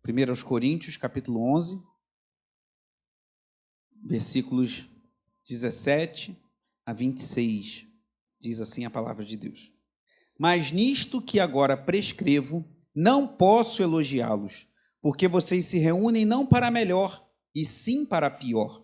1 Coríntios, capítulo 11, versículos 17 a 26. Diz assim a palavra de Deus. Mas nisto que agora prescrevo, não posso elogiá-los, porque vocês se reúnem não para melhor, e sim para pior.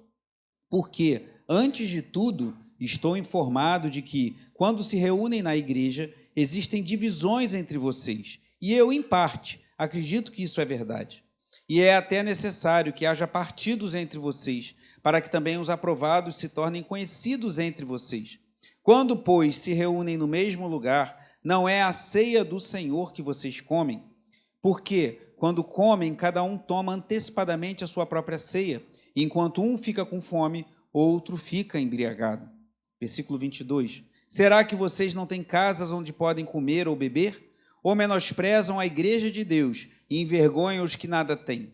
Porque, antes de tudo, estou informado de que, quando se reúnem na igreja, existem divisões entre vocês, e eu, em parte, acredito que isso é verdade. E é até necessário que haja partidos entre vocês, para que também os aprovados se tornem conhecidos entre vocês. Quando, pois, se reúnem no mesmo lugar, não é a ceia do Senhor que vocês comem, porque, quando comem, cada um toma antecipadamente a sua própria ceia, e enquanto um fica com fome, outro fica embriagado. Versículo 22. Será que vocês não têm casas onde podem comer ou beber? Ou menosprezam a igreja de Deus e envergonham os que nada têm?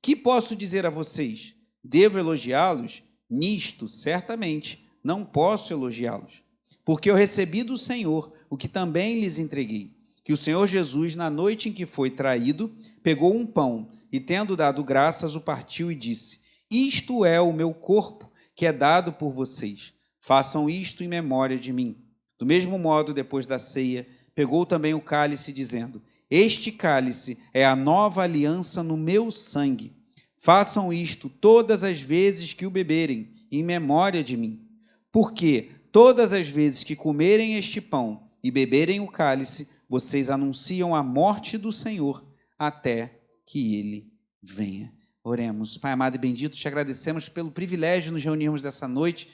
Que posso dizer a vocês? Devo elogiá-los? Nisto, certamente, não posso elogiá-los. Porque eu recebi do Senhor o que também lhes entreguei, que o Senhor Jesus, na noite em que foi traído, pegou um pão e, tendo dado graças, o partiu e disse: Isto é o meu corpo, que é dado por vocês. Façam isto em memória de mim. Do mesmo modo, depois da ceia, pegou também o cálice, dizendo: Este cálice é a nova aliança no meu sangue. Façam isto todas as vezes que o beberem, em memória de mim. Porque todas as vezes que comerem este pão e beberem o cálice, vocês anunciam a morte do Senhor até que ele venha. Oremos. Pai amado e bendito, te agradecemos pelo privilégio de nos reunirmos dessa noite,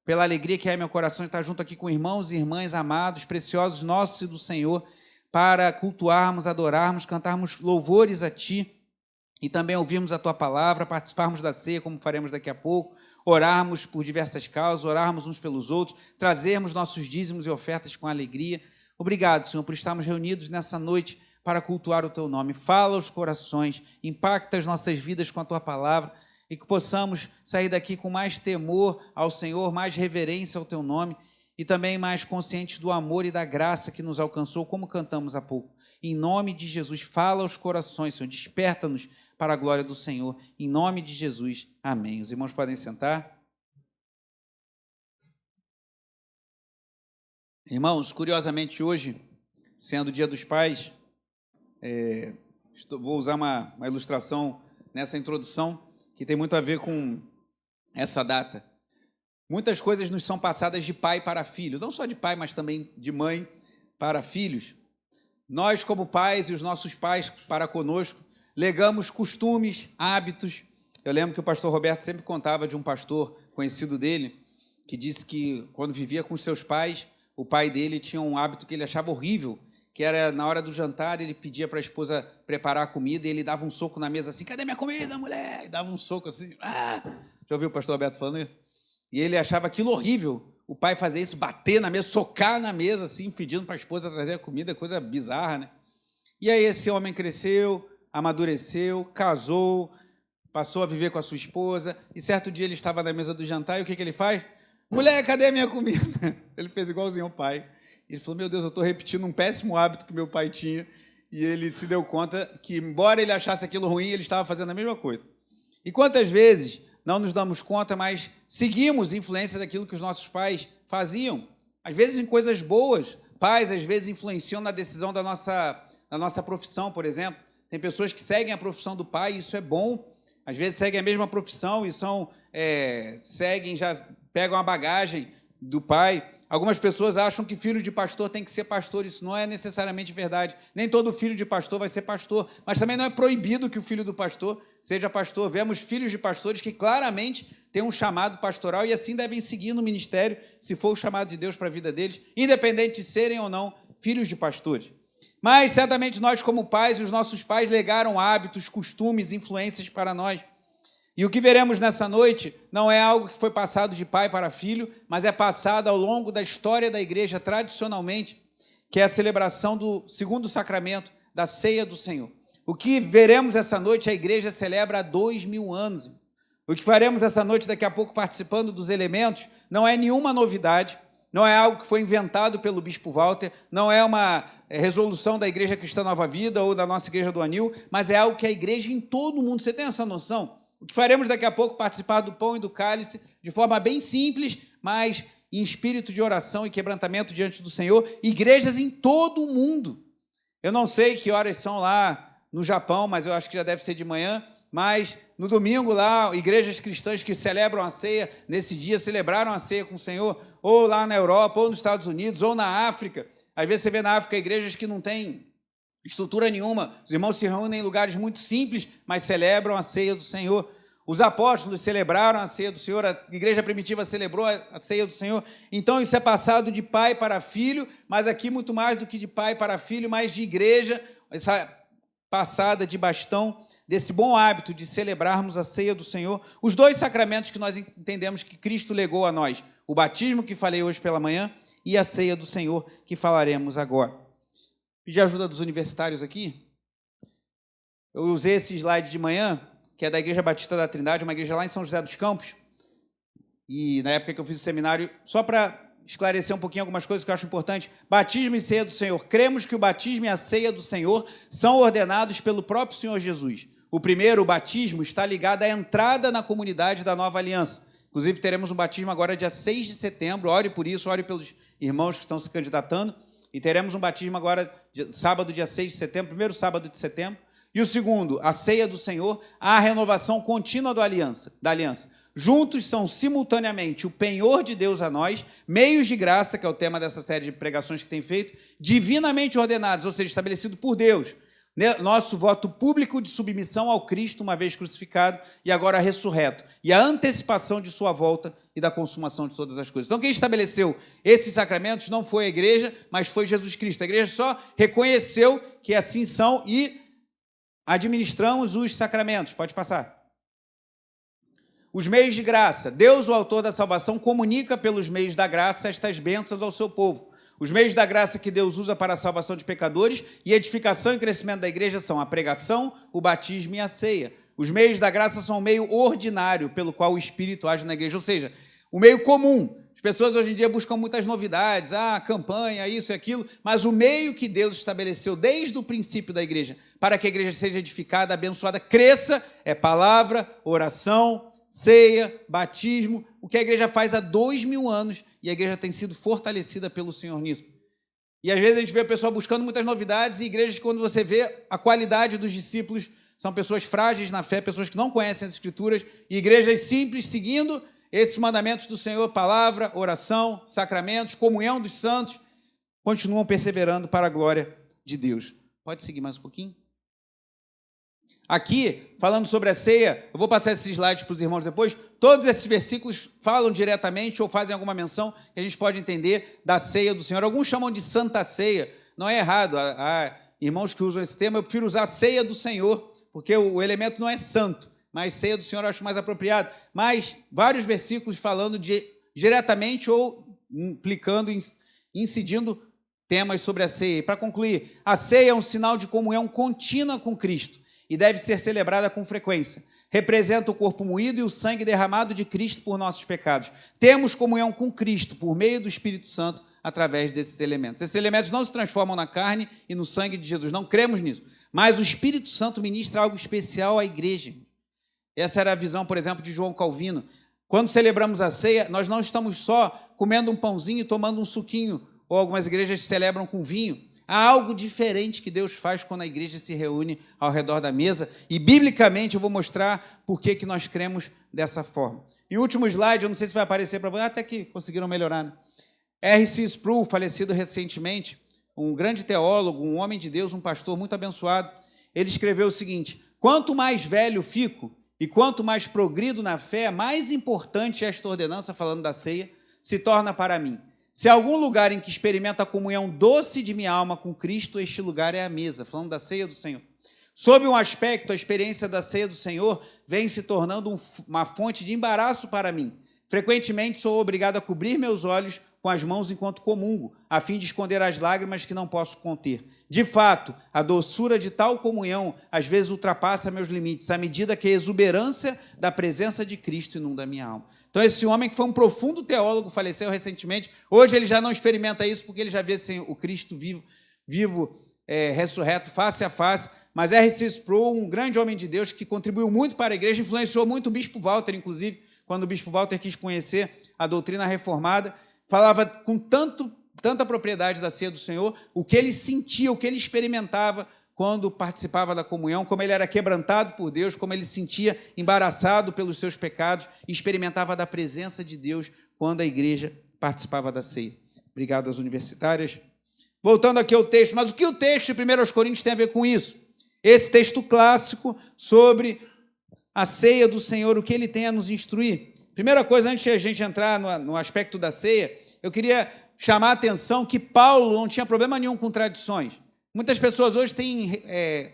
pela alegria que é meu coração de estar junto aqui com irmãos e irmãs amados, preciosos nossos e do Senhor, para cultuarmos, adorarmos, cantarmos louvores a Ti e também ouvirmos a Tua palavra, participarmos da ceia, como faremos daqui a pouco, orarmos por diversas causas, orarmos uns pelos outros, trazermos nossos dízimos e ofertas com alegria. Obrigado, Senhor, por estarmos reunidos nessa noite para cultuar o Teu nome. Fala aos corações, impacta as nossas vidas com a Tua palavra e que possamos sair daqui com mais temor ao Senhor, mais reverência ao Teu nome e também mais conscientes do amor e da graça que nos alcançou, como cantamos há pouco. Em nome de Jesus, fala aos corações, Senhor, desperta-nos para a glória do Senhor. Em nome de Jesus, amém. Os irmãos podem sentar. Irmãos, curiosamente hoje, sendo o Dia dos Pais, vou usar uma ilustração nessa introdução que tem muito a ver com essa data. Muitas coisas nos são passadas de pai para filho, não só de pai, mas também de mãe para filhos. Nós, como pais, e os nossos pais para conosco, legamos costumes, hábitos. Eu lembro que o pastor Roberto sempre contava de um pastor conhecido dele, que disse que, quando vivia com os seus pais, o pai dele tinha um hábito que ele achava horrível, que era, na hora do jantar, ele pedia para a esposa preparar a comida e ele dava um soco na mesa assim: cadê minha comida, mulher? E dava um soco assim. Já ouviu o pastor Roberto falando isso? E ele achava aquilo horrível, o pai fazer isso, bater na mesa, socar na mesa, assim, pedindo para a esposa trazer a comida, coisa bizarra, né? E aí esse homem cresceu, amadureceu, casou, passou a viver com a sua esposa, e certo dia ele estava na mesa do jantar, e o que ele faz? Mulher, cadê a minha comida? Ele fez igualzinho ao pai. Ele falou: meu Deus, eu estou repetindo um péssimo hábito que meu pai tinha, e ele se deu conta que, embora ele achasse aquilo ruim, ele estava fazendo a mesma coisa. E quantas vezes não nos damos conta, mas seguimos influência daquilo que os nossos pais faziam, às vezes em coisas boas. Pais, às vezes, influenciam na decisão da nossa profissão, por exemplo. Tem pessoas que seguem a profissão do pai, e isso é bom. Às vezes seguem a mesma profissão e já pegam a bagagem do pai. Algumas pessoas acham que filho de pastor tem que ser pastor. Isso não é necessariamente verdade. Nem todo filho de pastor vai ser pastor, mas também não é proibido que o filho do pastor seja pastor. Vemos filhos de pastores que claramente têm um chamado pastoral e assim devem seguir no ministério, se for o chamado de Deus para a vida deles, independente de serem ou não filhos de pastores. Mas, certamente, nós, como pais, os nossos pais legaram hábitos, costumes, influências para nós. E o que veremos nessa noite não é algo que foi passado de pai para filho, mas é passado ao longo da história da igreja, tradicionalmente, que é a celebração do segundo sacramento, da ceia do Senhor. O que veremos essa noite, a igreja celebra há 2000 anos. O que faremos essa noite, daqui a pouco, participando dos elementos, não é nenhuma novidade. não é algo que foi inventado pelo Bispo Walter, não é uma resolução da Igreja Cristã Nova Vida ou da nossa Igreja do Anil, mas é algo que a igreja em todo o mundo, você tem essa noção? O que faremos daqui a pouco, participar do pão e do cálice, de forma bem simples, mas em espírito de oração e quebrantamento diante do Senhor, igrejas em todo o mundo. Eu não sei que horas são lá no Japão, mas eu acho que já deve ser de manhã, mas no domingo lá, igrejas cristãs que celebram a ceia, nesse dia celebraram a ceia com o Senhor, ou lá na Europa, ou nos Estados Unidos, ou na África. Às vezes você vê na África igrejas que não têm estrutura nenhuma, os irmãos se reúnem em lugares muito simples, mas celebram a ceia do Senhor. Os apóstolos celebraram a ceia do Senhor, a igreja primitiva celebrou a ceia do Senhor. Então isso é passado de pai para filho, mas aqui muito mais do que de pai para filho, mas de igreja, essa passada de bastão desse bom hábito de celebrarmos a ceia do Senhor. Os dois sacramentos que nós entendemos que Cristo legou a nós, o batismo que falei hoje pela manhã e a ceia do Senhor que falaremos agora. Pedir ajuda dos universitários aqui. Eu usei esse slide de manhã, que é da Igreja Batista da Trindade, uma igreja lá em São José dos Campos, e na época que eu fiz o seminário, só para esclarecer um pouquinho algumas coisas que eu acho importante, batismo e ceia do Senhor. Cremos que o batismo e a ceia do Senhor são ordenados pelo próprio Senhor Jesus. O primeiro, o batismo, está ligado à entrada na comunidade da Nova Aliança. Inclusive, teremos um batismo agora dia 6 de setembro, ore por isso, ore pelos irmãos que estão se candidatando, e teremos um batismo agora, sábado, dia 6 de setembro, primeiro sábado de setembro. E o segundo, a ceia do Senhor, a renovação contínua da aliança. Juntos são simultaneamente o penhor de Deus a nós, meios de graça, que é o tema dessa série de pregações que tem feito, divinamente ordenados, ou seja, estabelecido por Deus. Nosso voto público de submissão ao Cristo, uma vez crucificado e agora ressurreto. E a antecipação de sua volta e da consumação de todas as coisas. Então, quem estabeleceu esses sacramentos não foi a igreja, mas foi Jesus Cristo. A igreja só reconheceu que assim são e administramos os sacramentos. Pode passar. Os meios de graça. Deus, o autor da salvação, comunica pelos meios da graça estas bênçãos ao seu povo. Os meios da graça que Deus usa para a salvação de pecadores e edificação e crescimento da igreja são a pregação, o batismo e a ceia. Os meios da graça são o meio ordinário pelo qual o Espírito age na igreja, ou seja, o meio comum. As pessoas hoje em dia buscam muitas novidades, campanha, isso e aquilo, mas o meio que Deus estabeleceu desde o princípio da igreja para que a igreja seja edificada, abençoada, cresça, é palavra, oração, ceia, batismo, o que a igreja faz há 2000 anos e a igreja tem sido fortalecida pelo Senhor nisso. E às vezes a gente vê a pessoa buscando muitas novidades e igrejas, quando você vê a qualidade dos discípulos, são pessoas frágeis na fé, pessoas que não conhecem as Escrituras, e igrejas simples, seguindo esses mandamentos do Senhor, palavra, oração, sacramentos, comunhão dos santos, continuam perseverando para a glória de Deus. Pode seguir mais um pouquinho? Aqui, falando sobre a ceia, eu vou passar esses slides para os irmãos depois, todos esses versículos falam diretamente ou fazem alguma menção que a gente pode entender da ceia do Senhor. Alguns chamam de Santa Ceia, não é errado, há irmãos que usam esse termo, eu prefiro usar ceia do Senhor, porque o elemento não é santo, mas ceia do Senhor eu acho mais apropriado. Mas vários versículos falando diretamente ou implicando, incidindo temas sobre a ceia. E para concluir, a ceia é um sinal de comunhão contínua com Cristo e deve ser celebrada com frequência. Representa o corpo moído e o sangue derramado de Cristo por nossos pecados. Temos comunhão com Cristo por meio do Espírito Santo através desses elementos. Esses elementos não se transformam na carne e no sangue de Jesus, não cremos nisso. Mas o Espírito Santo ministra algo especial à igreja. Essa era a visão, por exemplo, de João Calvino. Quando celebramos a ceia, nós não estamos só comendo um pãozinho e tomando um suquinho, ou algumas igrejas celebram com vinho. Há algo diferente que Deus faz quando a igreja se reúne ao redor da mesa, e biblicamente eu vou mostrar por que nós cremos dessa forma. E o último slide, eu não sei se vai aparecer para vocês, até que conseguiram melhorar, né? R.C. Sproul, falecido recentemente, um grande teólogo, um homem de Deus, um pastor muito abençoado, ele escreveu o seguinte: quanto mais velho fico e quanto mais progrido na fé, mais importante esta ordenança, falando da ceia, se torna para mim. Se há algum lugar em que experimenta a comunhão doce de minha alma com Cristo, este lugar é a mesa, falando da ceia do Senhor. Sob um aspecto, a experiência da ceia do Senhor vem se tornando uma fonte de embaraço para mim. Frequentemente sou obrigado a cobrir meus olhos com as mãos enquanto comungo, a fim de esconder as lágrimas que não posso conter. De fato, a doçura de tal comunhão às vezes ultrapassa meus limites, à medida que a exuberância da presença de Cristo inunda a minha alma. Então, esse homem que foi um profundo teólogo, faleceu recentemente, hoje ele já não experimenta isso, porque ele já vê assim, o Cristo vivo ressurreto, face a face. Mas R.C. Sproul, um grande homem de Deus, que contribuiu muito para a igreja, influenciou muito o bispo Walter, inclusive, quando o bispo Walter quis conhecer a doutrina reformada, falava com tanta propriedade da ceia do Senhor, o que ele sentia, o que ele experimentava quando participava da comunhão, como ele era quebrantado por Deus, como ele se sentia embaraçado pelos seus pecados e experimentava da presença de Deus quando a igreja participava da ceia. Obrigado às universitárias. Voltando aqui ao texto, mas o que o texto de 1 Coríntios tem a ver com isso? Esse texto clássico sobre a ceia do Senhor, o que ele tem a nos instruir. Primeira coisa, antes de a gente entrar no aspecto da ceia, eu queria chamar a atenção que Paulo não tinha problema nenhum com tradições. Muitas pessoas hoje têm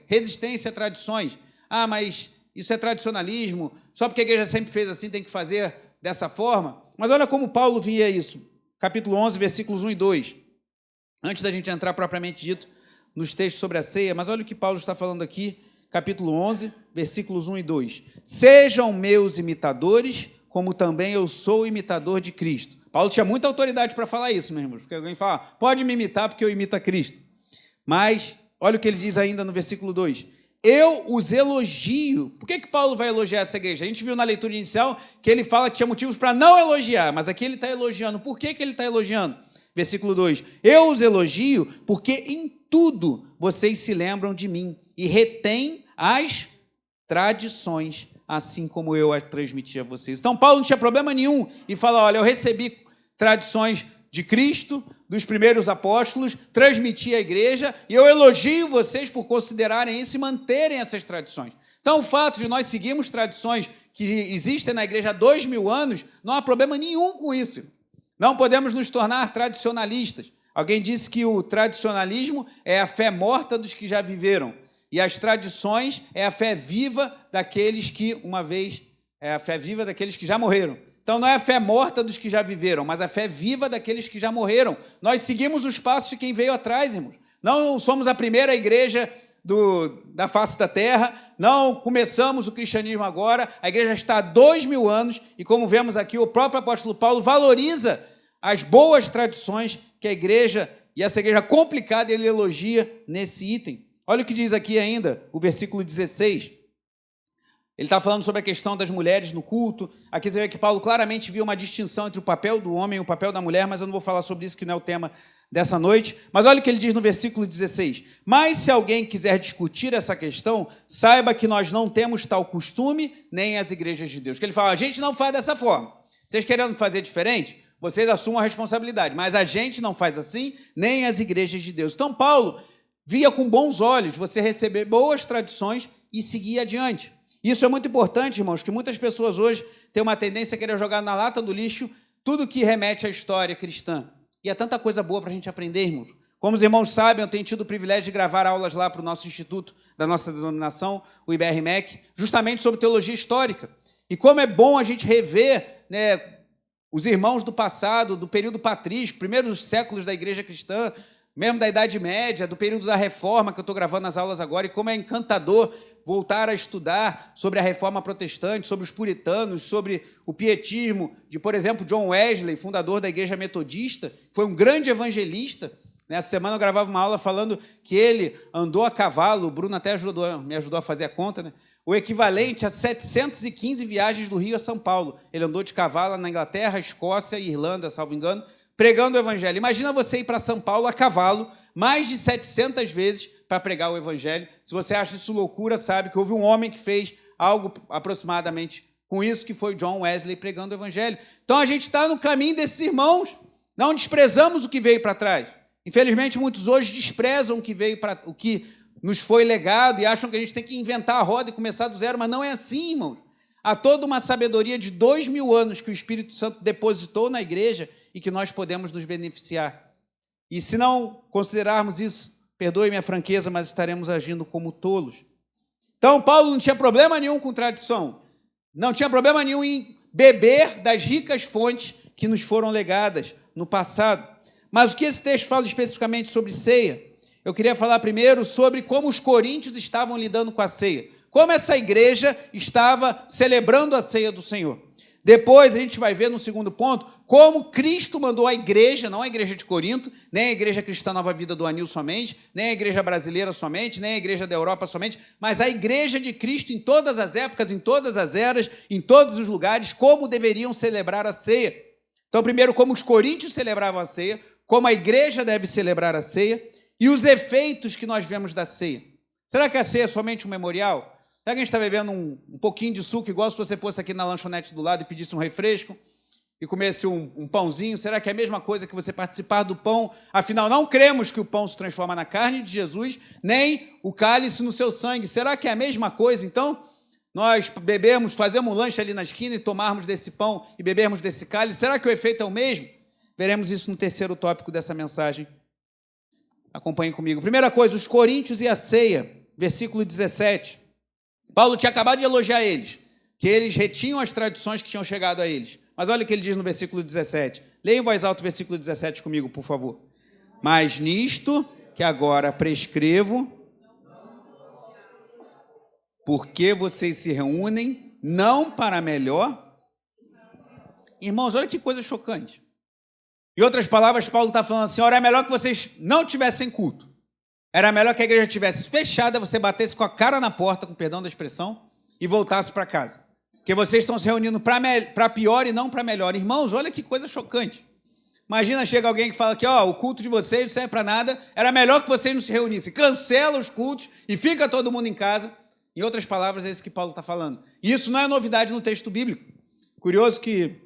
resistência a tradições. Ah, mas isso é tradicionalismo, só porque a igreja sempre fez assim, tem que fazer dessa forma. Mas olha como Paulo via isso. Capítulo 11, versículos 1 e 2. Antes da gente entrar propriamente dito nos textos sobre a ceia, mas olha o que Paulo está falando aqui, capítulo 11, versículos 1 e 2. Sejam meus imitadores, como também eu sou imitador de Cristo. Paulo tinha muita autoridade para falar isso, meus irmãos, porque alguém fala, pode me imitar porque eu imito a Cristo. Mas, olha o que ele diz ainda no versículo 2. Eu os elogio. Por que Paulo vai elogiar essa igreja? A gente viu na leitura inicial que ele fala que tinha motivos para não elogiar, mas aqui ele está elogiando. Por que ele está elogiando? Versículo 2. Eu os elogio porque em tudo vocês se lembram de mim e retêm as tradições, assim como eu as transmiti a vocês. Então, Paulo não tinha problema nenhum e fala, olha, eu recebi tradições de Cristo, dos primeiros apóstolos, transmiti à igreja, e eu elogio vocês por considerarem isso e manterem essas tradições. Então, o fato de nós seguirmos tradições que existem na igreja há 2000 anos, não há problema nenhum com isso. Não podemos nos tornar tradicionalistas. Alguém disse que o tradicionalismo é a fé morta dos que já viveram, e as tradições é a fé viva daqueles que, daqueles que já morreram. Então, não é a fé morta dos que já viveram, mas a fé viva daqueles que já morreram. Nós seguimos os passos de quem veio atrás, irmãos. Não somos a primeira igreja da face da terra, não começamos o cristianismo agora, a igreja está há 2000 anos, e como vemos aqui, o próprio apóstolo Paulo valoriza as boas tradições que a igreja, e essa igreja complicada, ele elogia nesse item. Olha o que diz aqui ainda, o versículo 16. Ele está falando sobre a questão das mulheres no culto. Aqui você vê que Paulo claramente viu uma distinção entre o papel do homem e o papel da mulher, mas eu não vou falar sobre isso, que não é o tema dessa noite. Mas olha o que ele diz no versículo 16. Mas se alguém quiser discutir essa questão, saiba que nós não temos tal costume, nem as igrejas de Deus. Que ele fala, a gente não faz dessa forma. Vocês querendo fazer diferente, vocês assumam a responsabilidade, mas a gente não faz assim, nem as igrejas de Deus. Então, Paulo via com bons olhos você receber boas tradições e seguir adiante. Isso é muito importante, irmãos, que muitas pessoas hoje têm uma tendência a querer jogar na lata do lixo tudo que remete à história cristã. E é tanta coisa boa para a gente aprender, irmãos. Como os irmãos sabem, eu tenho tido o privilégio de gravar aulas lá para o nosso instituto, da nossa denominação, o IBRMEC, justamente sobre teologia histórica. E como é bom a gente rever, né, os irmãos do passado, do período patrístico, primeiros séculos da igreja cristã, mesmo da Idade Média, do período da Reforma, que eu estou gravando nas aulas agora, e como é encantador voltar a estudar sobre a Reforma Protestante, sobre os puritanos, sobre o pietismo de, por exemplo, John Wesley, fundador da Igreja Metodista, foi um grande evangelista. Nessa semana eu gravava uma aula falando que ele andou a cavalo, o Bruno até me ajudou a fazer a conta, né? O equivalente a 715 viagens do Rio a São Paulo. Ele andou de cavalo na Inglaterra, Escócia e Irlanda, salvo engano, pregando o evangelho. Imagina você ir para São Paulo a cavalo mais de 700 vezes para pregar o evangelho. Se você acha isso loucura, sabe que houve um homem que fez algo aproximadamente com isso, que foi John Wesley pregando o evangelho. Então, a gente está no caminho desses irmãos. Não desprezamos o que veio para trás. Infelizmente, muitos hoje desprezam o que nos foi legado e acham que a gente tem que inventar a roda e começar do zero, mas não é assim, irmãos. Há toda uma sabedoria de 2000 anos que o Espírito Santo depositou na igreja e que nós podemos nos beneficiar. E se não considerarmos isso, perdoe minha franqueza, mas estaremos agindo como tolos. Então, Paulo não tinha problema nenhum com tradição. Não tinha problema nenhum em beber das ricas fontes que nos foram legadas no passado. Mas o que esse texto fala especificamente sobre ceia? Eu queria falar primeiro sobre como os coríntios estavam lidando com a ceia. Como essa igreja estava celebrando a ceia do Senhor. Depois a gente vai ver no segundo ponto como Cristo mandou a igreja, não a igreja de Corinto, nem a igreja cristã Nova Vida do Anil somente, nem a igreja brasileira somente, nem a igreja da Europa somente, mas a igreja de Cristo em todas as épocas, em todas as eras, em todos os lugares, como deveriam celebrar a ceia. Então, primeiro, como os coríntios celebravam a ceia, como a igreja deve celebrar a ceia e os efeitos que nós vemos da ceia. Será que a ceia é somente um memorial? Será que a gente está bebendo um pouquinho de suco, igual se você fosse aqui na lanchonete do lado e pedisse um refresco e comesse um pãozinho? Será que é a mesma coisa que você participar do pão? Afinal, não cremos que o pão se transforma na carne de Jesus, nem o cálice no seu sangue. Será que é a mesma coisa? Então, nós bebemos, fazemos um lanche ali na esquina e tomarmos desse pão e bebermos desse cálice. Será que o efeito é o mesmo? Veremos isso no terceiro tópico dessa mensagem. Acompanhem comigo. Primeira coisa, os coríntios e a ceia, versículo 17. Paulo tinha acabado de elogiar eles, que eles retinham as tradições que tinham chegado a eles. Mas olha o que ele diz no versículo 17. Leia em voz alta o versículo 17 comigo, por favor. Mas nisto que agora prescrevo, porque vocês se reúnem, não para melhor. Irmãos, olha que coisa chocante. Em outras palavras, Paulo está falando assim, ora, é melhor que vocês não tivessem culto. Era melhor que a igreja estivesse fechada, você batesse com a cara na porta, com perdão da expressão, e voltasse para casa. Porque vocês estão se reunindo para pior e não para melhor. Irmãos, olha que coisa chocante. Imagina, chega alguém que fala que o culto de vocês não serve para nada, era melhor que vocês não se reunissem. Cancela os cultos e fica todo mundo em casa. Em outras palavras, é isso que Paulo está falando. E isso não é novidade no texto bíblico. Curioso que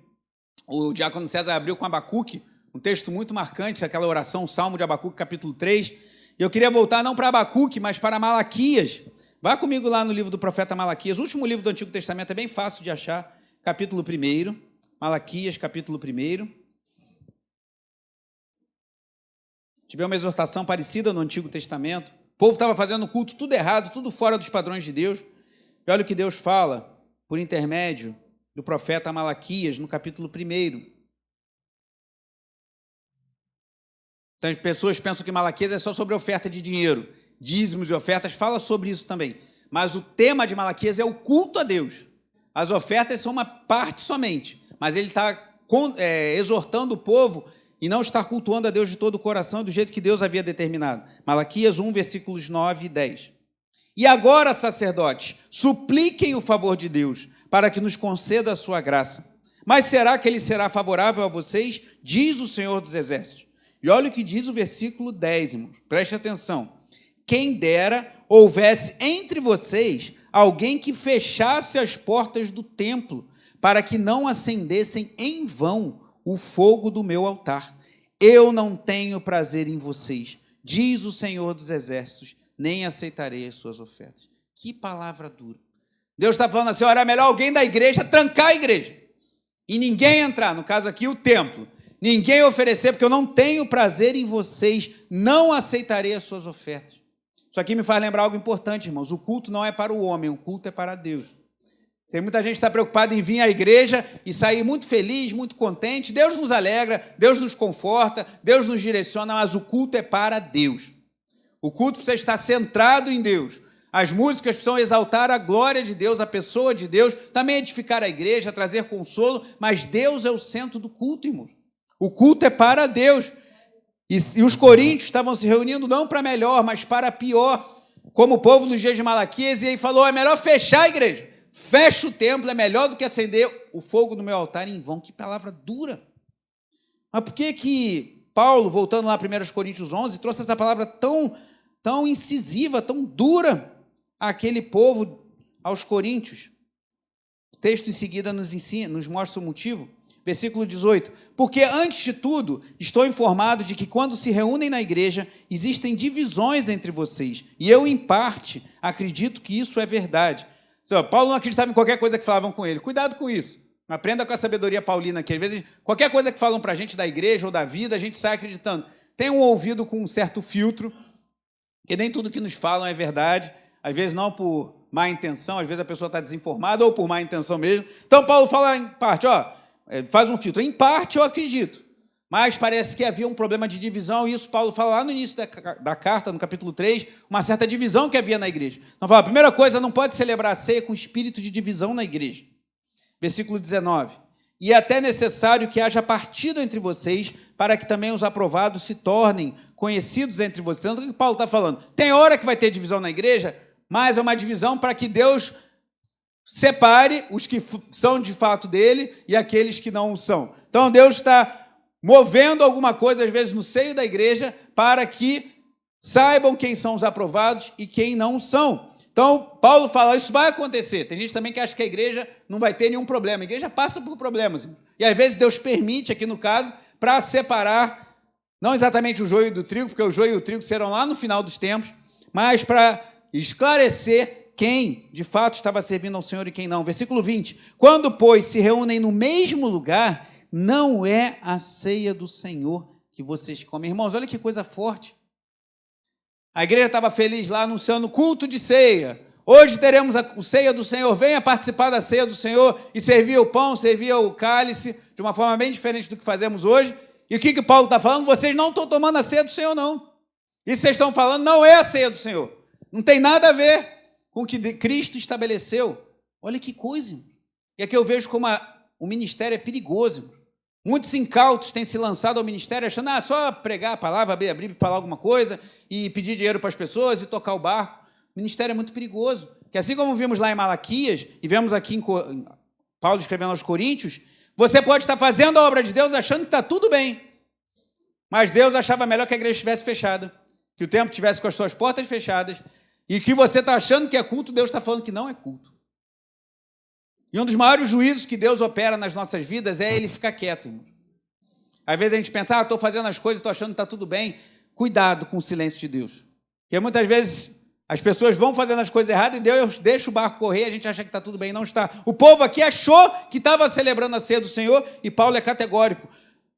o diácono César abriu com Abacuque, um texto muito marcante, aquela oração, o Salmo de Abacuque, capítulo 3. E eu queria voltar não para Abacuque, mas para Malaquias. Vá comigo lá no livro do profeta Malaquias. O último livro do Antigo Testamento é bem fácil de achar. Capítulo 1. Malaquias, capítulo 1. Tivemos uma exortação parecida no Antigo Testamento. O povo estava fazendo culto tudo errado, tudo fora dos padrões de Deus. E olha o que Deus fala por intermédio do profeta Malaquias, no capítulo 1. Então, as pessoas pensam que Malaquias é só sobre oferta de dinheiro, dízimos e ofertas, fala sobre isso também. Mas o tema de Malaquias é o culto a Deus. As ofertas são uma parte somente, mas ele está exortando o povo e não estar cultuando a Deus de todo o coração do jeito que Deus havia determinado. Malaquias 1, versículos 9 e 10. E agora, sacerdotes, supliquem o favor de Deus, para que nos conceda a sua graça. Mas será que ele será favorável a vocês? Diz o Senhor dos Exércitos. E olha o que diz o versículo 10, irmãos. Preste atenção. Quem dera houvesse entre vocês alguém que fechasse as portas do templo, para que não acendessem em vão o fogo do meu altar. Eu não tenho prazer em vocês, diz o Senhor dos Exércitos, nem aceitarei as suas ofertas. Que palavra dura. Deus está falando assim, olha, é melhor alguém da igreja trancar a igreja e ninguém entrar, no caso aqui o templo. Ninguém oferecer, porque eu não tenho prazer em vocês, não aceitarei as suas ofertas. Isso aqui me faz lembrar algo importante, irmãos. O culto não é para o homem, o culto é para Deus. Tem muita gente que está preocupada em vir à igreja e sair muito feliz, muito contente. Deus nos alegra, Deus nos conforta, Deus nos direciona, mas o culto é para Deus. O culto precisa estar centrado em Deus. As músicas precisam exaltar a glória de Deus, a pessoa de Deus, também edificar a igreja, trazer consolo, mas Deus é o centro do culto, irmãos. O culto é para Deus. E os coríntios estavam se reunindo não para melhor, mas para pior. Como o povo nos dias de Malaquias, e aí falou, é melhor fechar a igreja. Fecha o templo, é melhor do que acender o fogo do meu altar em vão. Que palavra dura. Mas por que Paulo, voltando lá a 1 Coríntios 11, trouxe essa palavra tão incisiva, tão dura àquele povo, aos coríntios? O texto em seguida nos mostra o motivo. Versículo 18, porque antes de tudo, estou informado de que quando se reúnem na igreja, existem divisões entre vocês, e eu, em parte, acredito que isso é verdade. Então, Paulo não acreditava em qualquer coisa que falavam com ele. Cuidado com isso. Aprenda com a sabedoria paulina aqui. Às vezes, qualquer coisa que falam para a gente da igreja ou da vida, a gente sai acreditando. Tem um ouvido com um certo filtro, que nem tudo que nos falam é verdade, às vezes não por má intenção, às vezes a pessoa está desinformada ou por má intenção mesmo. Então, Paulo fala em parte, faz um filtro. Em parte, eu acredito. Mas parece que havia um problema de divisão, e isso Paulo fala lá no início da carta, no capítulo 3, uma certa divisão que havia na igreja. Então, fala, a primeira coisa, não pode celebrar a ceia com espírito de divisão na igreja. Versículo 19. E é até necessário que haja partido entre vocês, para que também os aprovados se tornem conhecidos entre vocês. Então, o que Paulo está falando? Tem hora que vai ter divisão na igreja, mas é uma divisão para que Deus separe os que são de fato dele e aqueles que não são. Então, Deus está movendo alguma coisa, às vezes, no seio da igreja, para que saibam quem são os aprovados e quem não são. Então, Paulo fala, isso vai acontecer. Tem gente também que acha que a igreja não vai ter nenhum problema. A igreja passa por problemas. E, às vezes, Deus permite, aqui no caso, para separar, não exatamente o joio do trigo, porque o joio e o trigo serão lá no final dos tempos, mas para esclarecer quem, de fato, estava servindo ao Senhor e quem não. Versículo 20. Quando, pois, se reúnem no mesmo lugar, não é a ceia do Senhor que vocês comem. Irmãos, olha que coisa forte. A igreja estava feliz lá anunciando culto de ceia. Hoje teremos a ceia do Senhor. Venha participar da ceia do Senhor. E servia o pão, servia o cálice, de uma forma bem diferente do que fazemos hoje. E o que Paulo está falando? Vocês não estão tomando a ceia do Senhor, não. Isso que vocês estão falando não é a ceia do Senhor. Não tem nada a ver com o que Cristo estabeleceu. Olha que coisa, irmãos. E aqui eu vejo como o ministério é perigoso, irmãos. Muitos incautos têm se lançado ao ministério achando, só pregar a palavra, abrir a Bíblia, falar alguma coisa e pedir dinheiro para as pessoas e tocar o barco. O ministério é muito perigoso. Porque assim como vimos lá em Malaquias e vemos aqui em Paulo escrevendo aos Coríntios, você pode estar fazendo a obra de Deus achando que está tudo bem. Mas Deus achava melhor que a igreja estivesse fechada, que o templo estivesse com as suas portas fechadas e que você está achando que é culto, Deus está falando que não é culto. E um dos maiores juízos que Deus opera nas nossas vidas é Ele ficar quieto, irmão. Às vezes a gente pensa, estou fazendo as coisas, estou achando que está tudo bem. Cuidado com o silêncio de Deus. Porque muitas vezes as pessoas vão fazendo as coisas erradas e Deus deixa o barco correr e a gente acha que está tudo bem e não está. O povo aqui achou que estava celebrando a ceia do Senhor e Paulo é categórico.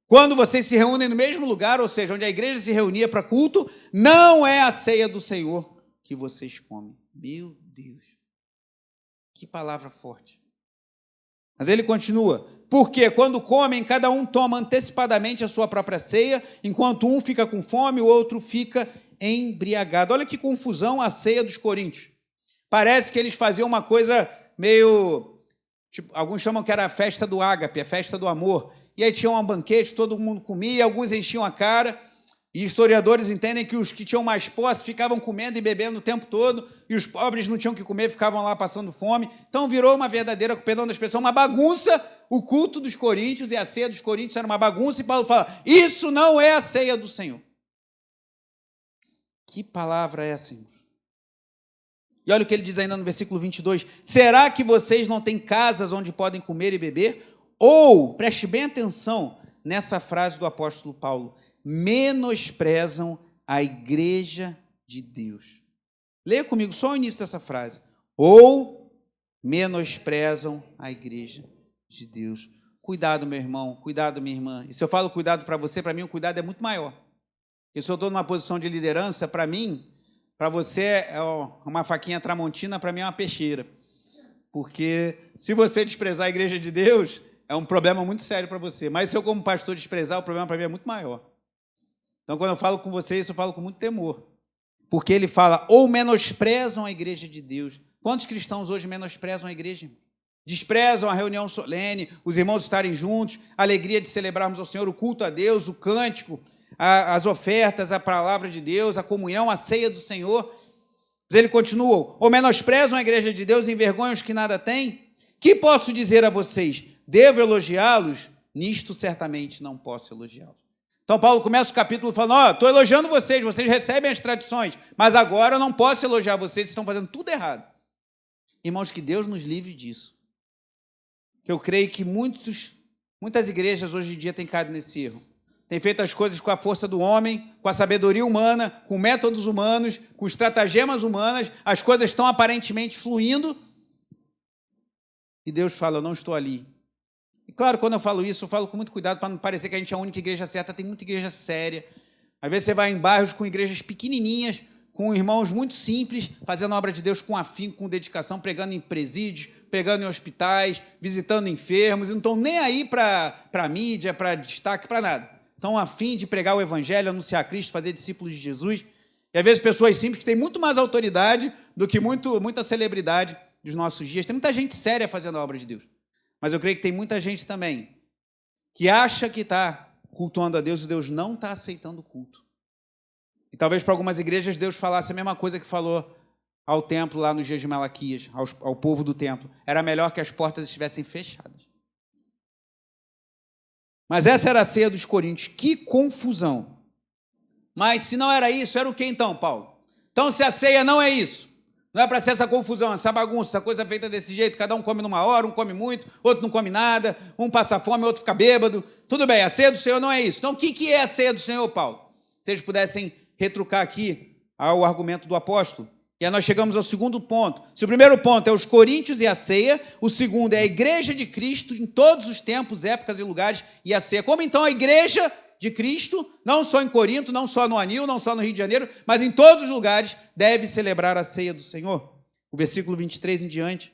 Quando vocês se reúnem no mesmo lugar, ou seja, onde a igreja se reunia para culto, não é a ceia do Senhor que vocês comem. Meu Deus. Que palavra forte. Mas ele continua, porque quando comem, cada um toma antecipadamente a sua própria ceia, enquanto um fica com fome, o outro fica embriagado. Olha que confusão a ceia dos coríntios. Parece que eles faziam uma coisa meio... alguns chamam que era a festa do ágape, a festa do amor. E aí tinha um banquete, todo mundo comia, alguns enchiam a cara. E historiadores entendem que os que tinham mais posse ficavam comendo e bebendo o tempo todo, e os pobres não tinham o que comer, ficavam lá passando fome. Então virou uma verdadeira, com perdão da expressão, uma bagunça. O culto dos coríntios e a ceia dos coríntios era uma bagunça, e Paulo fala, isso não é a ceia do Senhor. Que palavra é essa, irmãos? E olha o que ele diz ainda no versículo 22, será que vocês não têm casas onde podem comer e beber? Ou, preste bem atenção nessa frase do apóstolo Paulo, menosprezam a igreja de Deus. Leia comigo só o início dessa frase. Ou menosprezam a igreja de Deus. Cuidado, meu irmão, cuidado, minha irmã. E se eu falo cuidado para você, para mim o cuidado é muito maior. Porque se eu estou numa posição de liderança, para mim, para você é uma faquinha tramontina, para mim é uma peixeira. Porque se você desprezar a igreja de Deus, é um problema muito sério para você. Mas se eu, como pastor, desprezar, o problema para mim é muito maior. Então, quando eu falo com vocês, eu falo com muito temor. Porque ele fala, ou menosprezam a igreja de Deus. Quantos cristãos hoje menosprezam a igreja? Desprezam a reunião solene, os irmãos estarem juntos, a alegria de celebrarmos ao Senhor, o culto a Deus, o cântico, as ofertas, a palavra de Deus, a comunhão, a ceia do Senhor. Mas ele continua, ou menosprezam a igreja de Deus, envergonham os que nada têm? Que posso dizer a vocês? Devo elogiá-los? Nisto certamente não posso elogiá-los. Então, Paulo começa o capítulo falando, estou elogiando vocês, vocês recebem as tradições, mas agora eu não posso elogiar vocês estão fazendo tudo errado. Irmãos, que Deus nos livre disso. Que eu creio que muitas igrejas hoje em dia têm caído nesse erro. Têm feito as coisas com a força do homem, com a sabedoria humana, com métodos humanos, com estratagemas humanas, as coisas estão aparentemente fluindo, e Deus fala, eu não estou ali. E claro, quando eu falo isso, eu falo com muito cuidado para não parecer que a gente é a única igreja certa, tem muita igreja séria. Às vezes você vai em bairros com igrejas pequenininhas, com irmãos muito simples, fazendo a obra de Deus com afinco, com dedicação, pregando em presídios, pregando em hospitais, visitando enfermos, e não estão nem aí para a mídia, para destaque, para nada. Estão a fim de pregar o evangelho, anunciar Cristo, fazer discípulos de Jesus. E às vezes pessoas simples que têm muito mais autoridade do que muita celebridade dos nossos dias. Tem muita gente séria fazendo a obra de Deus. Mas eu creio que tem muita gente também que acha que está cultuando a Deus e Deus não está aceitando o culto. E talvez para algumas igrejas Deus falasse a mesma coisa que falou ao templo lá nos dias de Malaquias, ao povo do templo. Era melhor que as portas estivessem fechadas. Mas essa era a ceia dos coríntios. Que confusão! Mas se não era isso, era o que então, Paulo? Então se a ceia não é isso, não é para ser essa confusão, essa bagunça, essa coisa feita desse jeito, cada um come numa hora, um come muito, outro não come nada, um passa fome, outro fica bêbado. Tudo bem, a ceia do Senhor não é isso. Então o que é a ceia do Senhor, Paulo? Se eles pudessem retrucar aqui ao argumento do apóstolo. E aí nós chegamos ao segundo ponto. Se o primeiro ponto é os coríntios e a ceia, o segundo é a igreja de Cristo em todos os tempos, épocas e lugares e a ceia. Como então a igreja de Cristo, não só em Corinto, não só no Anil, não só no Rio de Janeiro, mas em todos os lugares, deve celebrar a ceia do Senhor? O versículo 23 em diante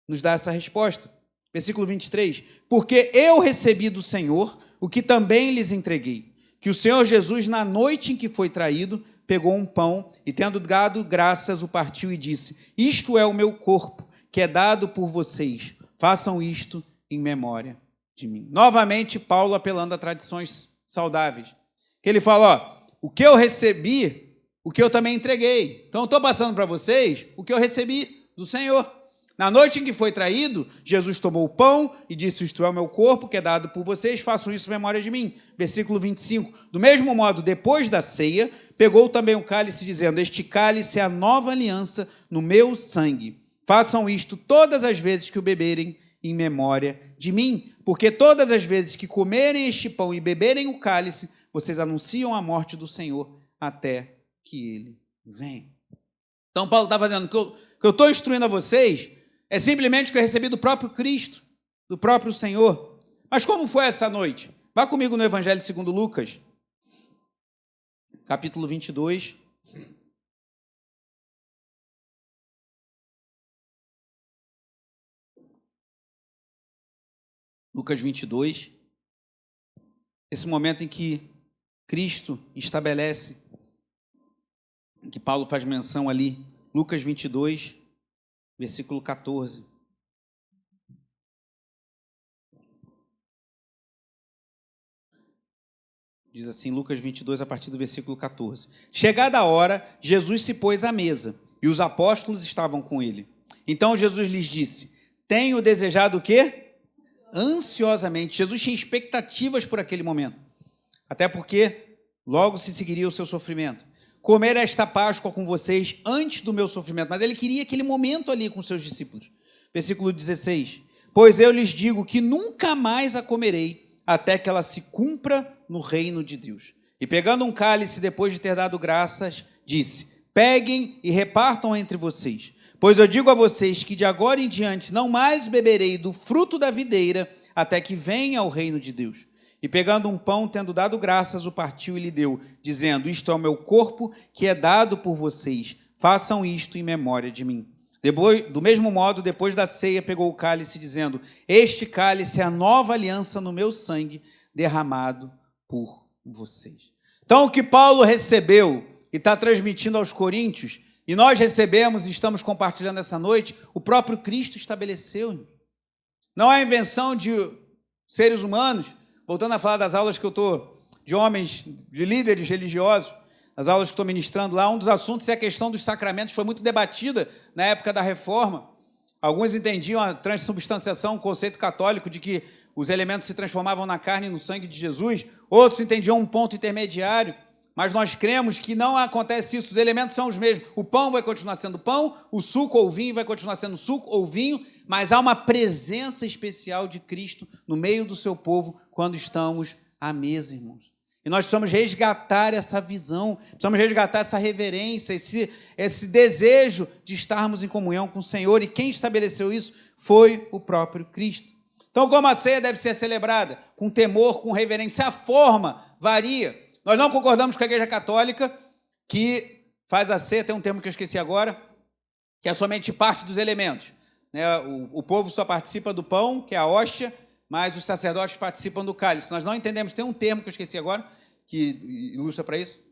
nos dá essa resposta. Versículo 23. Porque eu recebi do Senhor o que também lhes entreguei, que o Senhor Jesus, na noite em que foi traído, pegou um pão e, tendo dado graças, o partiu e disse: isto é o meu corpo, que é dado por vocês. Façam isto em memória de mim. Novamente, Paulo apelando a tradições saudáveis. Que ele fala, ó, o que eu recebi, o que eu também entreguei. Então, eu estou passando para vocês o que eu recebi do Senhor. Na noite em que foi traído, Jesus tomou o pão e disse: isto é o meu corpo, que é dado por vocês, façam isso em memória de mim. Versículo 25. Do mesmo modo, depois da ceia, pegou também o cálice, dizendo: este cálice é a nova aliança no meu sangue. Façam isto todas as vezes que o beberem em memória de mim. Porque todas as vezes que comerem este pão e beberem o cálice, vocês anunciam a morte do Senhor até que ele venha. Então, Paulo está fazendo o que eu estou instruindo a vocês é simplesmente o que eu recebi do próprio Cristo, do próprio Senhor. Mas como foi essa noite? Vá comigo no Evangelho segundo Lucas, capítulo 22. Lucas 22. Esse momento em que Cristo estabelece, em que Paulo faz menção ali, Lucas 22, versículo 14. Diz assim, Lucas 22, a partir do versículo 14. Chegada a hora, Jesus se pôs à mesa, e os apóstolos estavam com ele. Então Jesus lhes disse: tenho desejado o quê? Ansiosamente. Jesus tinha expectativas por aquele momento, até porque logo se seguiria o seu sofrimento. Comer esta Páscoa com vocês antes do meu sofrimento. Mas ele queria aquele momento ali com seus discípulos. Versículo 16. Pois eu lhes digo que nunca mais a comerei, até que ela se cumpra no reino de Deus. E pegando um cálice, depois de ter dado graças, disse: peguem e repartam entre vocês. Pois eu digo a vocês que de agora em diante não mais beberei do fruto da videira, até que venha o reino de Deus. E pegando um pão, tendo dado graças, o partiu e lhe deu, dizendo: isto é o meu corpo, que é dado por vocês. Façam isto em memória de mim. Do mesmo modo, depois da ceia, pegou o cálice, dizendo: este cálice é a nova aliança no meu sangue, derramado por vocês. Então, o que Paulo recebeu e está transmitindo aos coríntios, e nós recebemos e estamos compartilhando essa noite, o próprio Cristo estabeleceu. Não é invenção de seres humanos. Voltando a falar das aulas que eu estou, de homens, de líderes religiosos, as aulas que estou ministrando lá, um dos assuntos é a questão dos sacramentos, foi muito debatida na época da Reforma. Alguns entendiam a transubstanciação, um conceito católico de que os elementos se transformavam na carne e no sangue de Jesus, outros entendiam um ponto intermediário, mas nós cremos que não acontece isso, os elementos são os mesmos. O pão vai continuar sendo pão, o suco ou vinho vai continuar sendo suco ou vinho, mas há uma presença especial de Cristo no meio do seu povo quando estamos à mesa, irmãos. E nós precisamos resgatar essa visão, precisamos resgatar essa reverência, esse desejo de estarmos em comunhão com o Senhor, e quem estabeleceu isso foi o próprio Cristo. Então, como a ceia deve ser celebrada? Com temor, com reverência. A forma varia. Nós não concordamos com a Igreja Católica que faz a ceia, tem um termo que eu esqueci agora, que é somente parte dos elementos. Né? O povo só participa do pão, que é a hóstia, mas os sacerdotes participam do cálice. Nós não entendemos, tem um termo que eu esqueci agora, que ilustra para isso.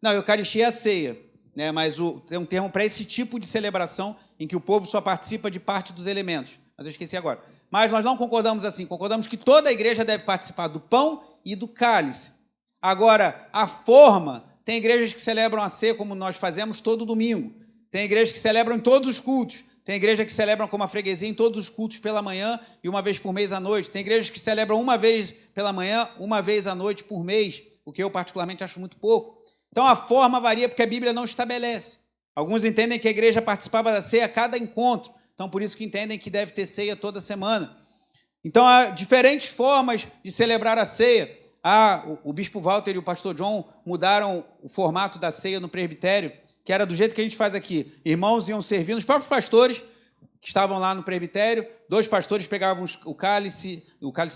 Não, a Eucaristia é a ceia, né? Mas tem um termo para esse tipo de celebração em que o povo só participa de parte dos elementos. Mas eu esqueci agora. Mas nós não concordamos assim, concordamos que toda a igreja deve participar do pão e do cálice. Agora, a forma, tem igrejas que celebram a ceia como nós fazemos todo domingo. Tem igrejas que celebram em todos os cultos. Tem igreja que celebram como a freguesia em todos os cultos pela manhã e uma vez por mês à noite. Tem igrejas que celebram uma vez pela manhã, uma vez à noite por mês, o que eu particularmente acho muito pouco. Então a forma varia porque a Bíblia não estabelece. Alguns entendem que a igreja participava da ceia a cada encontro, então por isso que entendem que deve ter ceia toda semana. Então há diferentes formas de celebrar a ceia. O bispo Walter e o pastor John mudaram o formato da ceia no presbitério, que era do jeito que a gente faz aqui. Irmãos iam servindo, os próprios pastores que estavam lá no presbitério, 2 pastores pegavam o cálice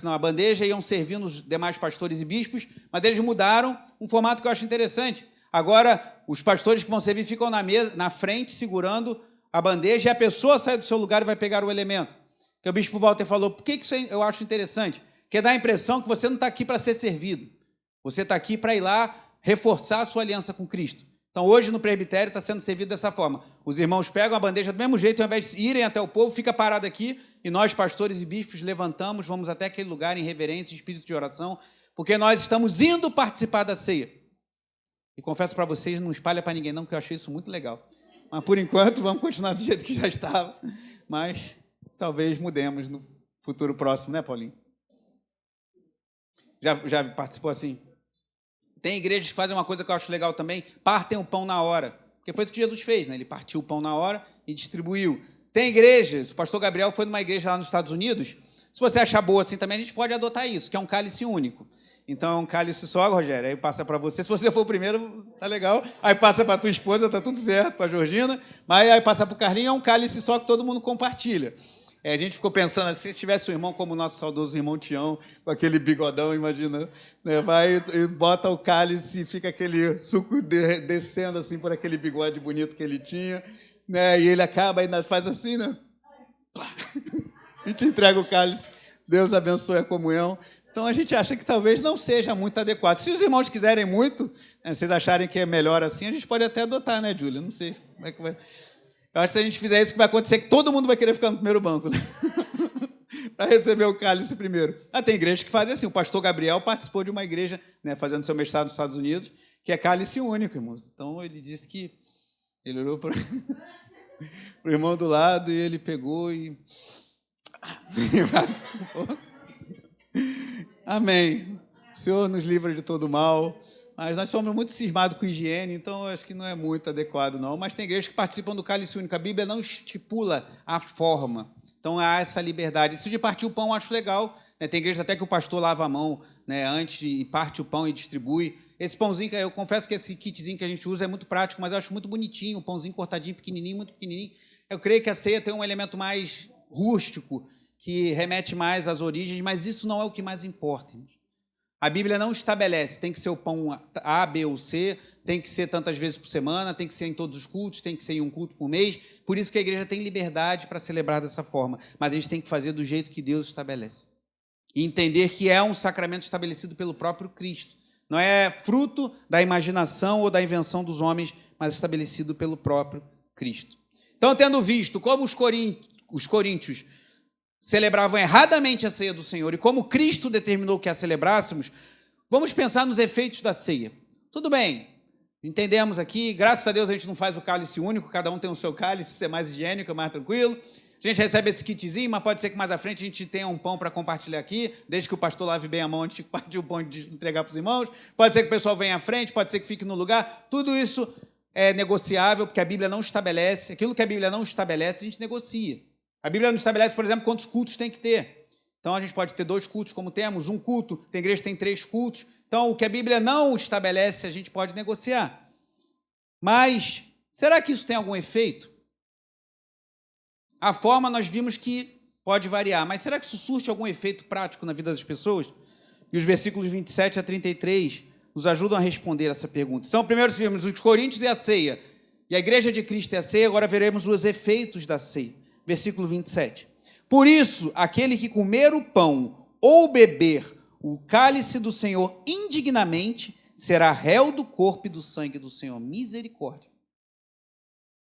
não, a bandeja, e iam servindo os demais pastores e bispos, mas eles mudaram um formato que eu acho interessante. Agora, os pastores que vão servir ficam na frente, segurando a bandeja, e a pessoa sai do seu lugar e vai pegar o elemento. Que o bispo Walter falou, por que isso eu acho interessante? Porque dá a impressão que você não está aqui para ser servido. Você está aqui para ir lá reforçar a sua aliança com Cristo. Então, hoje no presbitério está sendo servido dessa forma. Os irmãos pegam a bandeja do mesmo jeito, ao invés de irem até o povo, fica parado aqui, e nós, pastores e bispos, levantamos, vamos até aquele lugar em reverência, espírito de oração, porque nós estamos indo participar da ceia. E confesso para vocês, não espalha para ninguém não, que eu achei isso muito legal. Mas, por enquanto, vamos continuar do jeito que já estava, mas talvez mudemos no futuro próximo, né, Paulinho? Já participou assim? Tem igrejas que fazem uma coisa que eu acho legal também, partem o pão na hora. Porque foi isso que Jesus fez, né? Ele partiu o pão na hora e distribuiu. Tem igrejas, o pastor Gabriel foi numa igreja lá nos Estados Unidos, se você achar boa assim também, a gente pode adotar isso, que é um cálice único. Então, é um cálice só, Rogério, aí passa para você. Se você for o primeiro, tá legal. Aí passa para tua esposa, tá tudo certo, para a Georgina. Mas aí passa para o Carlinhos, é um cálice só que todo mundo compartilha. A gente ficou pensando assim, se tivesse um irmão como o nosso saudoso irmão Tião, com aquele bigodão, imagina, né? Vai e bota o cálice e fica aquele suco descendo assim por aquele bigode bonito que ele tinha, né? E ele acaba, ainda faz assim, né? E te entrega o cálice. Deus abençoe a comunhão. Então, a gente acha que talvez não seja muito adequado. Se os irmãos quiserem muito, né, vocês acharem que é melhor assim, a gente pode até adotar, né, Júlia? Não sei como é que vai... Eu acho que se a gente fizer isso, que vai acontecer que todo mundo vai querer ficar no primeiro banco, né? Para receber o cálice primeiro. Tem igreja que faz assim. O pastor Gabriel participou de uma igreja, né, fazendo seu mestrado nos Estados Unidos, que é cálice único, irmãos. Então, ele disse que... Ele olhou para o irmão do lado e ele pegou e... Amém. O Senhor nos livra de todo mal. Mas nós somos muito cismados com higiene, então acho que não é muito adequado, não. Mas tem igrejas que participam do cálice único. A Bíblia não estipula a forma. Então, há essa liberdade. Isso de partir o pão eu acho legal. Né? Tem igrejas até que o pastor lava a mão, né, antes e parte o pão e distribui. Esse pãozinho, eu confesso que esse kitzinho que a gente usa é muito prático, mas eu acho muito bonitinho, o pãozinho cortadinho, pequenininho, muito pequenininho. Eu creio que a ceia tem um elemento mais rústico, que remete mais às origens, mas isso não é o que mais importa. A Bíblia não estabelece, tem que ser o pão A, B ou C, tem que ser tantas vezes por semana, tem que ser em todos os cultos, tem que ser em um culto por mês. Por isso que a igreja tem liberdade para celebrar dessa forma. Mas a gente tem que fazer do jeito que Deus estabelece. E entender que é um sacramento estabelecido pelo próprio Cristo. Não é fruto da imaginação ou da invenção dos homens, mas estabelecido pelo próprio Cristo. Então, tendo visto como os coríntios celebravam erradamente a ceia do Senhor e como Cristo determinou que a celebrássemos, vamos pensar nos efeitos da ceia. Tudo bem, entendemos aqui, graças a Deus a gente não faz o cálice único, cada um tem o seu cálice, isso é mais higiênico, é mais tranquilo. A gente recebe esse kitzinho, mas pode ser que mais à frente a gente tenha um pão para compartilhar aqui, desde que o pastor lave bem a mão antes de partir o pão e entregar para os irmãos. Pode ser que o pessoal venha à frente, pode ser que fique no lugar. Tudo isso é negociável, porque a Bíblia não estabelece. Aquilo que a Bíblia não estabelece, a gente negocia. A Bíblia não estabelece, por exemplo, quantos cultos tem que ter. Então, a gente pode ter 2 cultos, como temos, um culto, tem igreja que tem 3 cultos. Então, o que a Bíblia não estabelece, a gente pode negociar. Mas, será que isso tem algum efeito? A forma nós vimos que pode variar, mas será que isso surte algum efeito prático na vida das pessoas? E os versículos 27 a 33 nos ajudam a responder essa pergunta. Então, primeiro vimos os coríntios e a ceia, e a igreja de Cristo e a ceia, agora veremos os efeitos da ceia. Versículo 27. Por isso, aquele que comer o pão ou beber o cálice do Senhor indignamente, será réu do corpo e do sangue do Senhor. Misericórdia.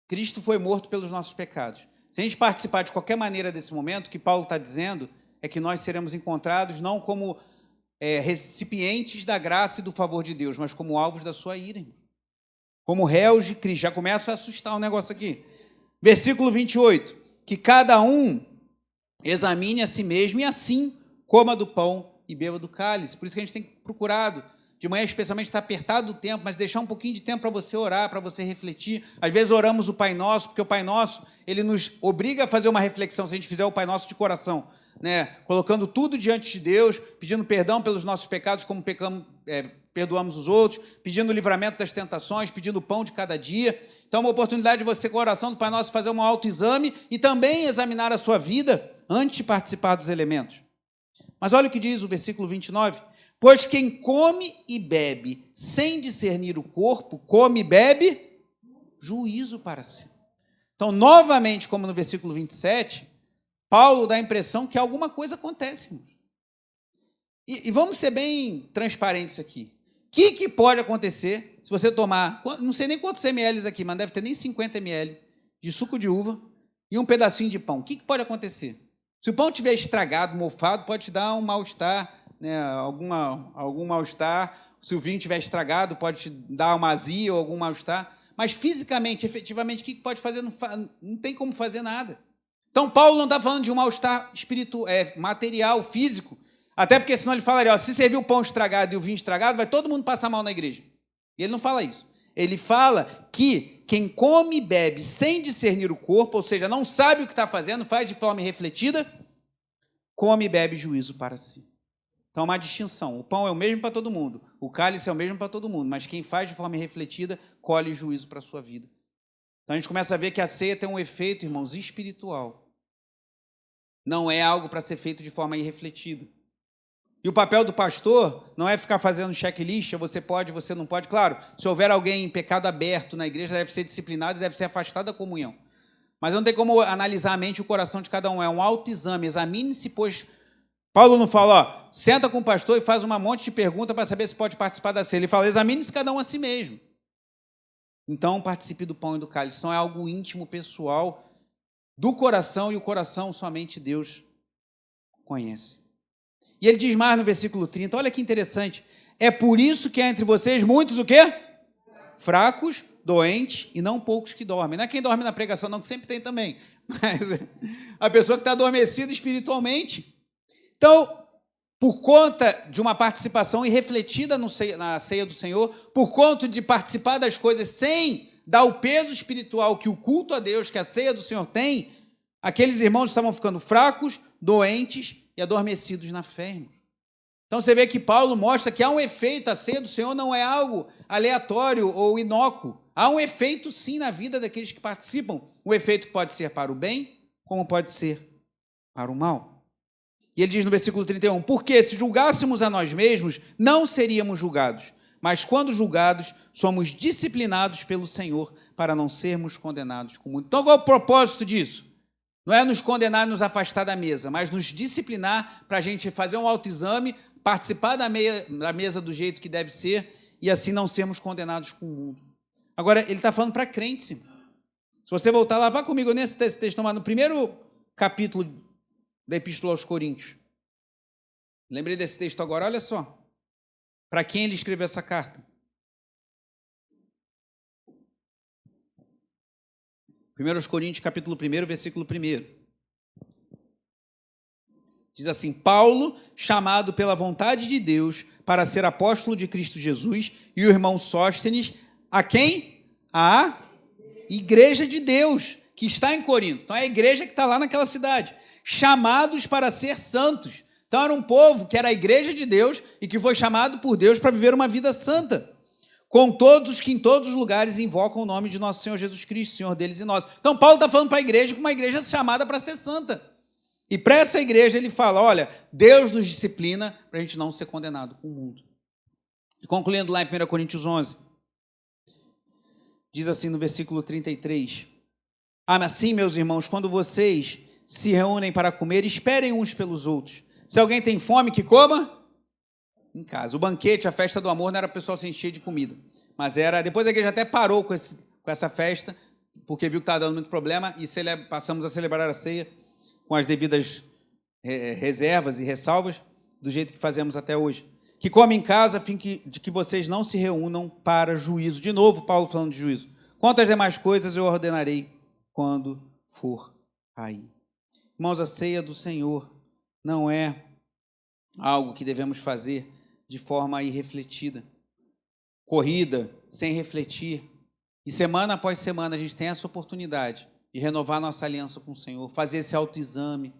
Cristo foi morto pelos nossos pecados. Se a gente participar de qualquer maneira desse momento, o que Paulo está dizendo é que nós seremos encontrados não como recipientes da graça e do favor de Deus, mas como alvos da sua ira, como réus de Cristo. Já começa a assustar o negócio aqui. Versículo 28, que cada um examine a si mesmo e assim coma do pão e beba do cálice. Por isso que a gente tem procurado, de manhã especialmente está apertado o tempo, mas deixar um pouquinho de tempo para você orar, para você refletir. Às vezes oramos o Pai Nosso, porque o Pai Nosso, ele nos obriga a fazer uma reflexão, se a gente fizer o Pai Nosso de coração, né? Colocando tudo diante de Deus, pedindo perdão pelos nossos pecados, como perdoamos os outros, pedindo o livramento das tentações, pedindo o pão de cada dia. Então, uma oportunidade de você, com a oração do Pai Nosso, fazer um autoexame e também examinar a sua vida antes de participar dos elementos. Mas olha o que diz o versículo 29. Pois quem come e bebe sem discernir o corpo, come e bebe juízo para si. Então, novamente, como no versículo 27, Paulo dá a impressão que alguma coisa acontece. E vamos ser bem transparentes aqui. O que pode acontecer se você tomar, não sei nem quantos ml aqui, mas não deve ter nem 50 ml de suco de uva e um pedacinho de pão. O que pode acontecer? Se o pão estiver estragado, mofado, pode te dar um mal-estar, né, algum mal-estar. Se o vinho estiver estragado, pode te dar uma azia ou algum mal-estar. Mas fisicamente, efetivamente, o que pode fazer? Não tem como fazer nada. Então, Paulo não está falando de um mal-estar espiritual, material, físico. Até porque senão ele falaria, se servir o pão estragado e o vinho estragado, vai todo mundo passar mal na igreja. E ele não fala isso. Ele fala que quem come e bebe sem discernir o corpo, ou seja, não sabe o que está fazendo, faz de forma irrefletida, come e bebe juízo para si. Então, uma distinção. O pão é o mesmo para todo mundo, o cálice é o mesmo para todo mundo, mas quem faz de forma irrefletida, colhe juízo para a sua vida. Então, a gente começa a ver que a ceia tem um efeito, irmãos, espiritual. Não é algo para ser feito de forma irrefletida. E o papel do pastor não é ficar fazendo checklist, você pode, você não pode. Claro, se houver alguém em pecado aberto na igreja, deve ser disciplinado e deve ser afastado da comunhão. Mas não tem como analisar a mente e o coração de cada um. É um autoexame. Examine-se, pois... Paulo não fala, senta com o pastor e faz uma monte de perguntas para saber se pode participar da ceia. Ele fala, examine-se cada um a si mesmo. Então, participe do pão e do cálice. Isso é algo íntimo, pessoal, do coração, e o coração somente Deus conhece. E ele diz mais no versículo 30, olha que interessante, é por isso que há entre vocês muitos o quê? Fracos, doentes e não poucos que dormem. Não é quem dorme na pregação, não, que sempre tem também, mas a pessoa que está adormecida espiritualmente. Então, por conta de uma participação irrefletida na ceia do Senhor, por conta de participar das coisas sem dar o peso espiritual que o culto a Deus, que a ceia do Senhor tem, aqueles irmãos estavam ficando fracos, doentes e adormecidos na fé, irmãos. Então você vê que Paulo mostra que há um efeito, a ceia do Senhor não é algo aleatório ou inócuo. Há um efeito sim na vida daqueles que participam. Um efeito que pode ser para o bem, como pode ser para o mal. E ele diz no versículo 31, porque se julgássemos a nós mesmos, não seríamos julgados, mas quando julgados, somos disciplinados pelo Senhor para não sermos condenados com o mundo. Então qual é o propósito disso? Não é nos condenar e nos afastar da mesa, mas nos disciplinar para a gente fazer um autoexame, participar da mesa do jeito que deve ser e assim não sermos condenados com o mundo. Agora, ele está falando para crentes. Se você voltar lá, vá comigo nesse texto, no primeiro capítulo da Epístola aos Coríntios. Lembrei desse texto agora, olha só. Para quem ele escreveu essa carta? 1 Coríntios, capítulo 1, versículo 1. Diz assim, Paulo, chamado pela vontade de Deus para ser apóstolo de Cristo Jesus, e o irmão Sóstenes, a quem? A igreja de Deus, que está em Corinto. Então é a igreja que está lá naquela cidade. Chamados para ser santos. Então era um povo que era a igreja de Deus e que foi chamado por Deus para viver uma vida santa. Com todos que em todos os lugares invocam o nome de nosso Senhor Jesus Cristo, Senhor deles e nós. Então, Paulo está falando para a igreja, que uma igreja chamada para ser santa. E para essa igreja ele fala, olha, Deus nos disciplina para a gente não ser condenado com o mundo. E concluindo lá em 1 Coríntios 11, diz assim no versículo 33, assim, meus irmãos, quando vocês se reúnem para comer, esperem uns pelos outros. Se alguém tem fome, que coma em casa. O banquete, a festa do amor, não era o pessoal se encher de comida, mas era, depois a igreja até parou com essa festa, porque viu que estava dando muito problema, e passamos a celebrar a ceia com as devidas reservas e ressalvas, do jeito que fazemos até hoje. Que come em casa, a fim de que vocês não se reúnam para juízo. De novo, Paulo falando de juízo. Quanto às demais coisas, eu ordenarei quando for aí. Irmãos, a ceia do Senhor não é algo que devemos fazer de forma irrefletida, corrida, sem refletir. E semana após semana a gente tem essa oportunidade de renovar nossa aliança com o Senhor, fazer esse autoexame,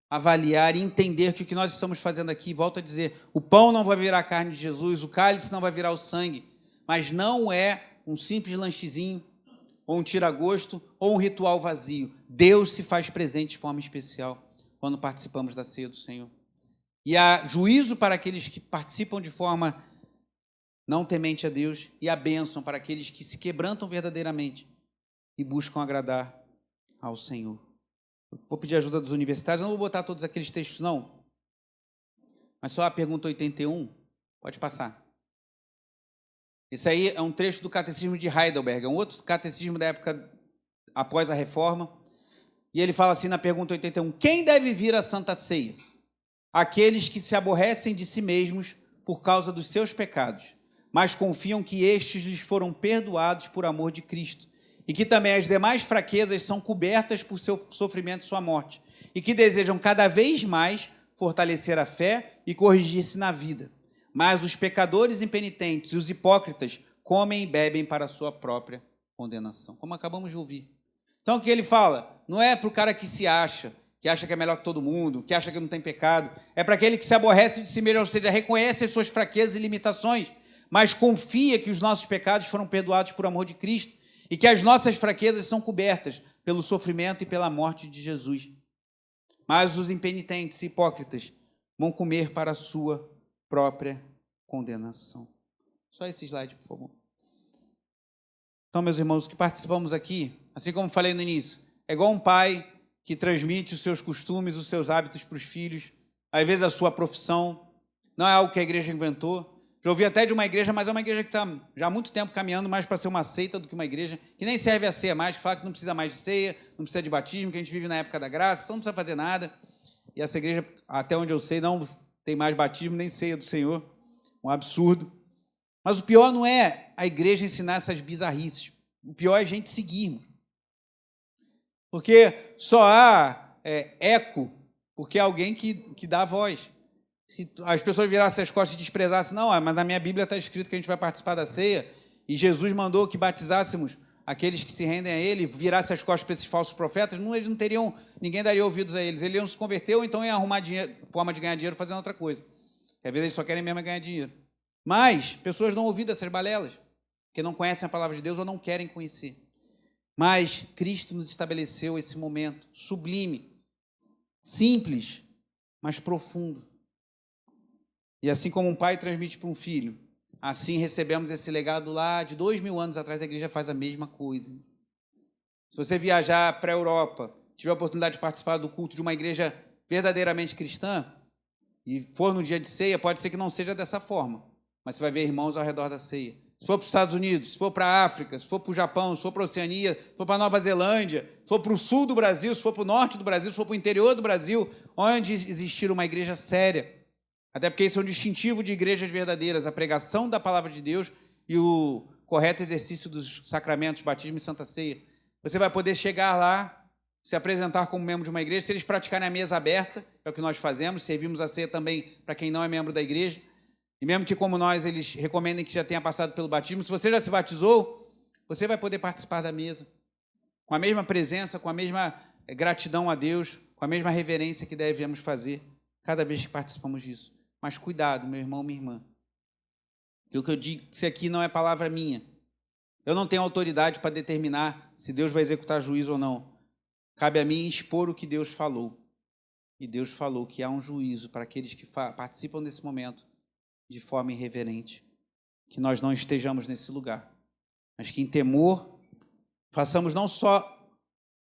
avaliar e entender que o que nós estamos fazendo aqui, volto a dizer, o pão não vai virar a carne de Jesus, o cálice não vai virar o sangue, mas não é um simples lanchezinho, ou um tira-gosto, ou um ritual vazio. Deus se faz presente de forma especial quando participamos da ceia do Senhor. E há juízo para aqueles que participam de forma não temente a Deus, e a bênção para aqueles que se quebrantam verdadeiramente e buscam agradar ao Senhor. Vou pedir ajuda dos universitários, não vou botar todos aqueles textos, não. Mas só a pergunta 81, pode passar. Esse aí é um trecho do Catecismo de Heidelberg, é um outro catecismo da época após a Reforma. E ele fala assim na pergunta 81, quem deve vir à Santa Ceia? Aqueles que se aborrecem de si mesmos por causa dos seus pecados, mas confiam que estes lhes foram perdoados por amor de Cristo, e que também as demais fraquezas são cobertas por seu sofrimento e sua morte, e que desejam cada vez mais fortalecer a fé e corrigir-se na vida. Mas os pecadores impenitentes e os hipócritas comem e bebem para a sua própria condenação, como acabamos de ouvir. Então, o que ele fala? Não é para o cara que se acha, que acha que é melhor que todo mundo, que acha que não tem pecado, é para aquele que se aborrece de si mesmo, ou seja, reconhece as suas fraquezas e limitações, mas confia que os nossos pecados foram perdoados por amor de Cristo e que as nossas fraquezas são cobertas pelo sofrimento e pela morte de Jesus. Mas os impenitentes e hipócritas vão comer para a sua própria condenação. Só esse slide, por favor. Então, meus irmãos, que participamos aqui, assim como falei no início, é igual um pai que transmite os seus costumes, os seus hábitos para os filhos, às vezes a sua profissão, não é algo que a igreja inventou. Já ouvi até de uma igreja, mas é uma igreja que está já há muito tempo caminhando mais para ser uma seita do que uma igreja, que nem serve a ceia mais, que fala que não precisa mais de ceia, não precisa de batismo, que a gente vive na época da graça, então não precisa fazer nada. E essa igreja, até onde eu sei, não tem mais batismo nem ceia do Senhor. Um absurdo. Mas o pior não é a igreja ensinar essas bizarrices. O pior é a gente seguir. Porque só há eco porque é alguém que dá a voz. Se as pessoas virassem as costas e desprezassem, não, mas na minha Bíblia está escrito que a gente vai participar da ceia, e Jesus mandou que batizássemos aqueles que se rendem a Ele, virassem as costas para esses falsos profetas, eles não teriam, ninguém daria ouvidos a eles iam se converter, ou então iam arrumar forma de ganhar dinheiro fazendo outra coisa. Às vezes eles só querem mesmo ganhar dinheiro. Mas pessoas não ouviram dessas balelas, porque não conhecem a palavra de Deus ou não querem conhecer. Mas Cristo nos estabeleceu esse momento sublime, simples, mas profundo. E assim como um pai transmite para um filho, assim recebemos esse legado lá de 2000 anos atrás, a igreja faz a mesma coisa. Se você viajar para a Europa, tiver a oportunidade de participar do culto de uma igreja verdadeiramente cristã, e for no dia de ceia, pode ser que não seja dessa forma, mas você vai ver irmãos ao redor da ceia. Se for para os Estados Unidos, se for para a África, se for para o Japão, se for para a Oceania, se for para a Nova Zelândia, se for para o sul do Brasil, se for para o norte do Brasil, se for para o interior do Brasil, onde existir uma igreja séria, até porque isso é um distintivo de igrejas verdadeiras, a pregação da palavra de Deus e o correto exercício dos sacramentos, batismo e santa ceia. Você vai poder chegar lá, se apresentar como membro de uma igreja, se eles praticarem a mesa aberta, é o que nós fazemos, servimos a ceia também para quem não é membro da igreja, e mesmo que como nós, eles recomendem que já tenha passado pelo batismo, se você já se batizou, você vai poder participar da mesa, com a mesma presença, com a mesma gratidão a Deus, com a mesma reverência que devemos fazer cada vez que participamos disso. Mas cuidado, meu irmão, minha irmã. O que eu disse aqui não é palavra minha. Eu não tenho autoridade para determinar se Deus vai executar juízo ou não. Cabe a mim expor o que Deus falou. E Deus falou que há um juízo para aqueles que participam desse momento de forma irreverente. que nós não estejamos nesse lugar, mas que em temor façamos não só,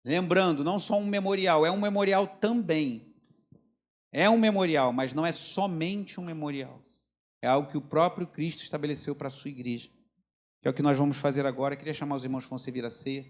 lembrando, não só um memorial, é um memorial também. É um memorial, mas não é somente um memorial. É algo que o próprio Cristo estabeleceu para a sua igreja. Que é o que nós vamos fazer agora. Eu queria chamar os irmãos que vão servir a ceia.